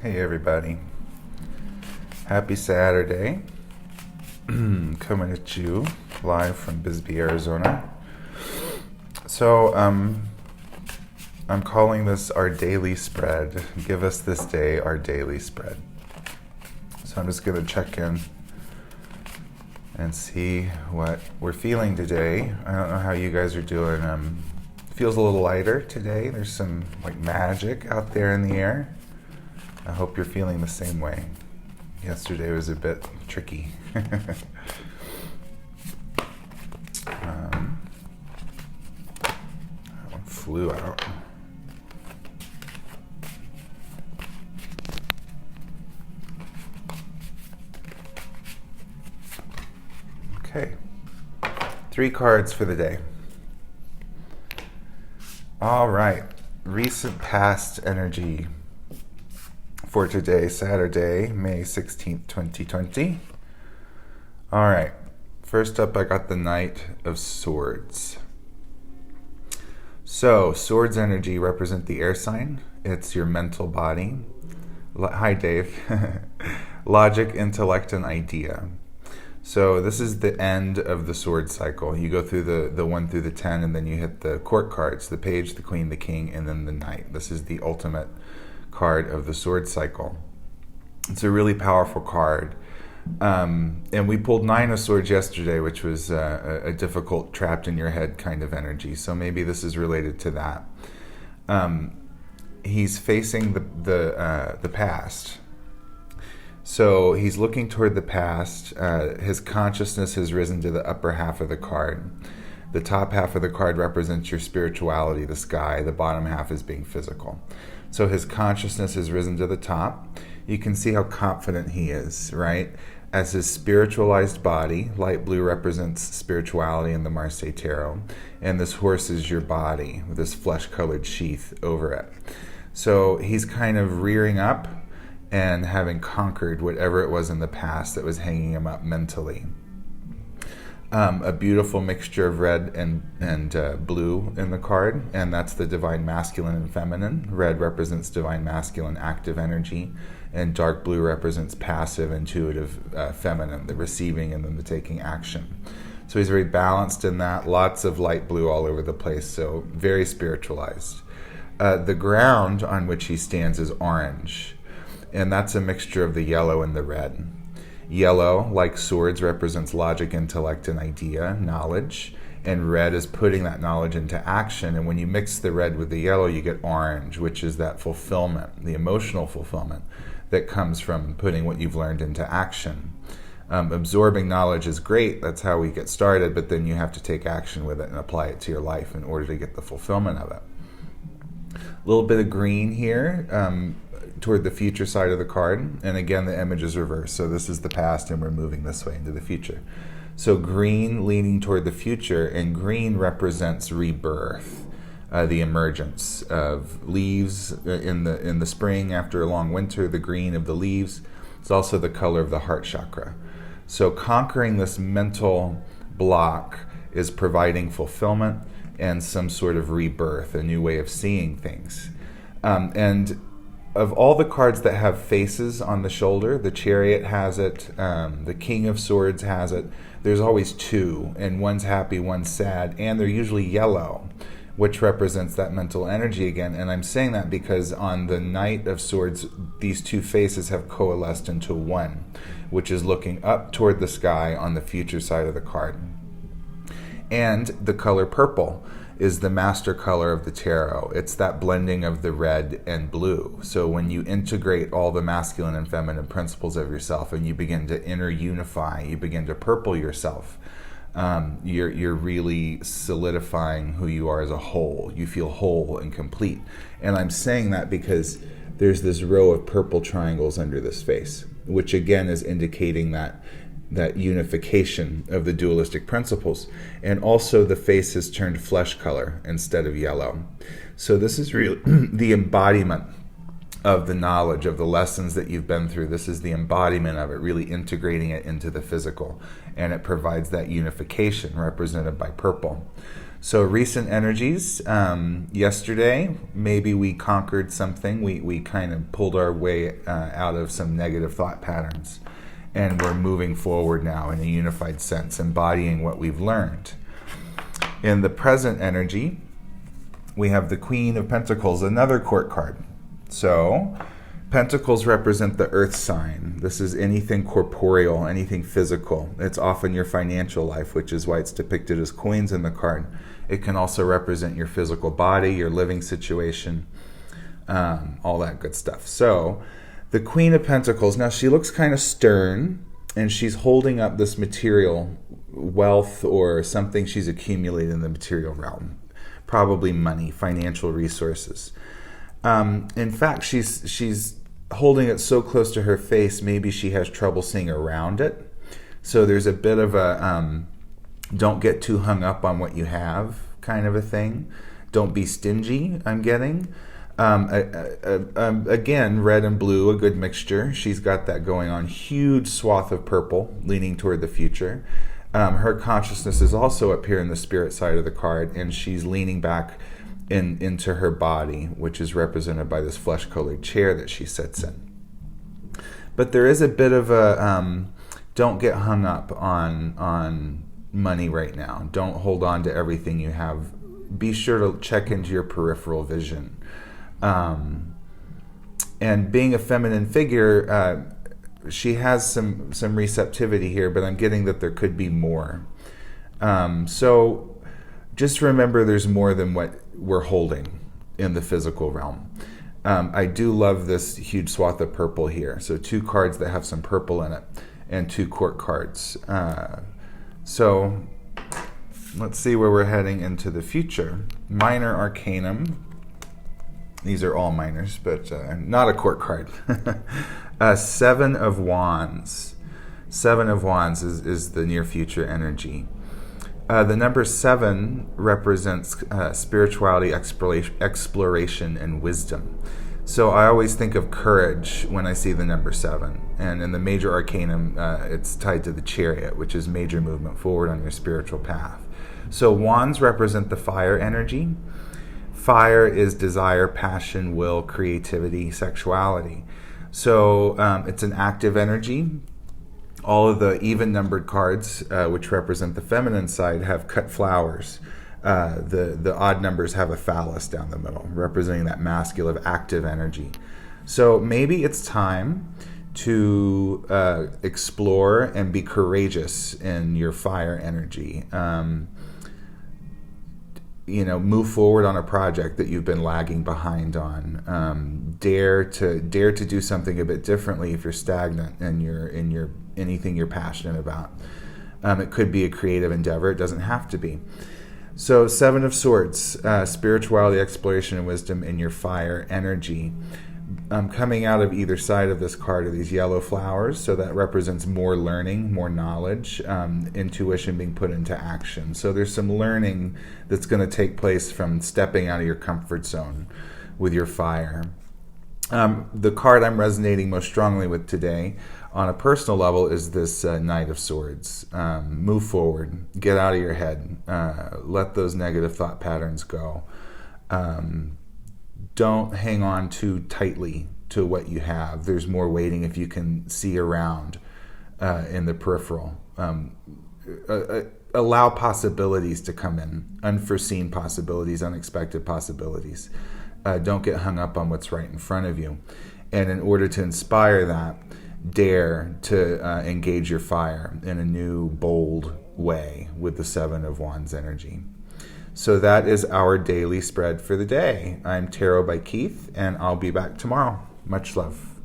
Hey everybody, happy Saturday. Coming at you live from Bisbee, Arizona. So, I'm calling this our daily spread. Give us this day our daily spread. So I'm just going to check in and see what we're feeling today. I don't know how you guys are doing. Feels a little lighter today. There's some magic out there in the air. I hope you're feeling the same way. Yesterday was a bit tricky. That one flew out. Okay. 3 cards for the day. All right. Recent past energy for today, Saturday, May 16th, 2020. All right. First up, I got the Knight of Swords. So, swords energy represent the air sign. It's your mental body. Hi, Dave. Logic, intellect, and idea. So this is the end of the sword cycle. You go through the 1 through the 10, and then you hit the court cards, the page, the queen, the king, and then the knight. This is the ultimate card of the sword cycle. It's a really powerful card. And we pulled 9 of swords yesterday, which was a difficult, trapped in your head kind of energy. So maybe this is related to that. He's facing the past. So he's looking toward the past. His consciousness has risen to the upper half of the card. The top half of the card represents your spirituality, the sky. The bottom half is being physical. So his consciousness has risen to the top. You can see how confident he is, right? As his spiritualized body, light blue represents spirituality in the Marseille Tarot. And this horse is your body with this flesh-colored sheath over it. So he's kind of rearing up and having conquered whatever it was in the past that was hanging him up mentally. A beautiful mixture of red and blue in the card, and that's the divine masculine and feminine. Red represents divine masculine, active energy, and dark blue represents passive, intuitive, feminine, the receiving and then the taking action. So he's very balanced in that. Lots of light blue all over the place, so very spiritualized. The ground on which he stands is orange, and that's a mixture of the yellow and the red. Yellow, like swords, represents logic, intellect, and idea, knowledge. And red is putting that knowledge into action. And when you mix the red with the yellow, you get orange, which is that fulfillment, the emotional fulfillment that comes from putting what you've learned into action. Absorbing knowledge is great. That's how we get started. But then you have to take action with it and apply it to your life in order to get the fulfillment of it. A little bit of green here. Toward the future side of the card, and again the image is reversed, so this is the past and we're moving this way into the future. So green leaning toward the future, and green represents rebirth, the emergence of leaves in the spring after a long winter. The green of the leaves is also the color of the heart chakra. So conquering this mental block is providing fulfillment and some sort of rebirth, a new way of seeing things. And of all the cards that have faces on the shoulder, the Chariot has it, the King of Swords has it. There's always 2, and one's happy, one's sad, and they're usually yellow, which represents that mental energy again. And I'm saying that because on the Knight of Swords, these 2 faces have coalesced into one, which is looking up toward the sky on the future side of the card. And the color purple is the master color of the tarot. It's that blending of the red and blue. So when you integrate all the masculine and feminine principles of yourself and you begin to unify, you begin to purple yourself, you're really solidifying who you are as a whole. You feel whole and complete. And I'm saying that because there's this row of purple triangles under this face, which again is indicating that unification of the dualistic principles. And also the face has turned flesh color instead of yellow. So this is really the embodiment of the knowledge, of the lessons that you've been through. This is the embodiment of it, really integrating it into the physical. And it provides that unification represented by purple. So recent energies, yesterday, maybe we conquered something. We kind of pulled our way out of some negative thought patterns. And we're moving forward now in a unified sense, embodying what we've learned. In the present energy, we have the Queen of Pentacles, another court card. So Pentacles represent the earth sign. This is anything corporeal, anything physical. It's often your financial life, which is why it's depicted as coins in the card. It can also represent your physical body, your living situation, all that good stuff. So the Queen of Pentacles, now she looks kind of stern, and she's holding up this material wealth or something she's accumulated in the material realm. Probably money, financial resources. In fact, she's holding it so close to her face, maybe she has trouble seeing around it. So there's a bit of a don't get too hung up on what you have kind of a thing. Don't be stingy, I'm getting. Again, red and blue, a good mixture. She's got that going on. Huge swath of purple leaning toward the future. Her consciousness is also up here in the spirit side of the card, and she's leaning back into her body, which is represented by this flesh-colored chair that she sits in. But there is a bit of a don't get hung up on money right now. Don't hold on to everything you have. Be sure to check into your peripheral vision. And being a feminine figure, she has some receptivity here, but I'm getting that there could be more. So just remember there's more than what we're holding in the physical realm. I do love this huge swath of purple here. So 2 cards that have some purple in it and 2 court cards. So let's see where we're heading into the future. Minor Arcanum. These are all minors, but not a court card. 7 of Wands. 7 of Wands is the near future energy. The number 7 represents spirituality, exploration, and wisdom. So I always think of courage when I see the number 7. And in the major arcanum, it's tied to the Chariot, which is major movement forward on your spiritual path. So wands represent the fire energy. Fire is desire, passion, will, creativity, sexuality. So it's an active energy. All of the even-numbered cards, which represent the feminine side, have cut flowers. The odd numbers have a phallus down the middle, representing that masculine, active energy. So maybe it's time to explore and be courageous in your fire energy. Move forward on a project that you've been lagging behind on. Dare to do something a bit differently if you're stagnant and you're in your anything you're passionate about. It could be a creative endeavor. It doesn't have to be. So 7 of Swords, spirituality, exploration, and wisdom in your fire energy. Coming out of either side of this card are these yellow flowers, so that represents more learning, more knowledge, intuition being put into action. So there's some learning that's going to take place from stepping out of your comfort zone with your fire. The card I'm resonating most strongly with today on a personal level is this Knight of Swords. Move forward, get out of your head, let those negative thought patterns go. Don't hang on too tightly to what you have. There's more waiting if you can see around in the peripheral. Allow possibilities to come in, unforeseen possibilities, unexpected possibilities. Don't get hung up on what's right in front of you. And in order to inspire that, dare to engage your fire in a new, bold way with the 7 of Wands energy. So that is our daily spread for the day. I'm Tarot by Keith, and I'll be back tomorrow. Much love.